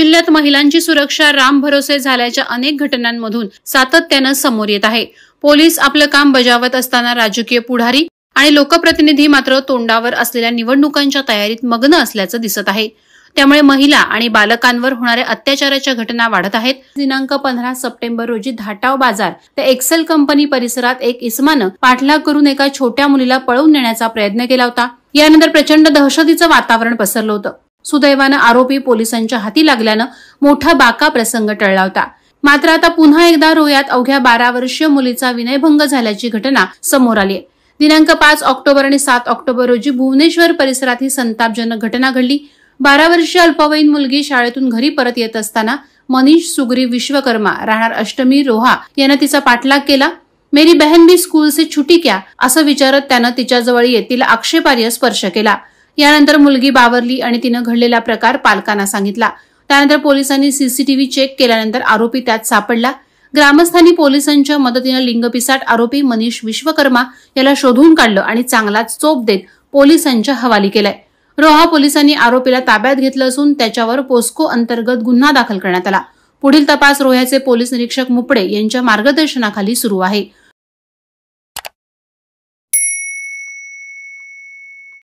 जिल्ह्यात महिलांची सुरक्षा राम भरोसे झाल्याच्या अनेक घटनांमधून सातत्याने समोर येत आहे। पोलीस आपलं काम बजावत असताना राजकीय पुढारी आणि लोकप्रतिनिधी मात्र तोंडावर असलेल्या निवडणुकांच्या तयारीत मग्न असल्याचं दिसत आहे। त्यामुळे महिला आणि बालकांवर होणाऱ्या अत्याचाराच्या घटना वाढत आहेत। दिनांक 15 सप्टेंबर रोजी धाटाव बाजार ते एक्सेल कंपनी परिसरात एक इसमानं पाठलाग करून एका छोट्या मुलीला पळवून नेण्याचा प्रयत्न केला होता। यानंतर प्रचंड दहशतीचं वातावरण पसरलं होतं। सुदैवानं आरोपी पोलिसांच्या हाती लागल्यानं मोठा बाका प्रसंग टळला होता। मात्र आता पुन्हा एकदा रोह्यात अवघ्या 12 वर्षीय मुलीचा विनयभंग झाल्याची घटना समोर आली आहे। दिनांक 5 ऑक्टोबर आणि 7 ऑक्टोबर रोजी भुवनेश्वर परिसरात ही संतापजनक घटना घडली। 12 वर्षीय अल्पवयीन मुलगी शाळेतून घरी परत येत असताना मनीष सुग्रीव विश्वकर्मा राहणार अष्टमी रोहा यानं तिचा पाठलाग केला। मेरी बहन भी स्कूल से छुट्टी क्या असं विचारत त्यानं तिच्याजवळ येत तिला आक्षेपार्ह स्पर्श केला। यानंतर मुलगी बावरली आणि तिनं घडलेला प्रकार पालकांना सांगितला। त्यानंतर पोलिसांनी सीसीटीव्ही चेक केल्यानंतर आरोपी त्यात सापडला। ग्रामस्थांनी पोलिसांच्या मदतीनं लिंगपिसाट आरोपी मनीष विश्वकर्मा याला शोधून काढलं आणि चांगलाच चोप देत पोलिसांच्या हवाली केलाय। रोहा पोलिसांनी आरोपीला ताब्यात घेतलं असून त्याच्यावर पोस्को अंतर्गत गुन्हा दाखल करण्यात आला। पुढील तपास रोह्याचे पोलीस निरीक्षक मुपडे यांच्या मार्गदर्शनाखाली सुरू आहे।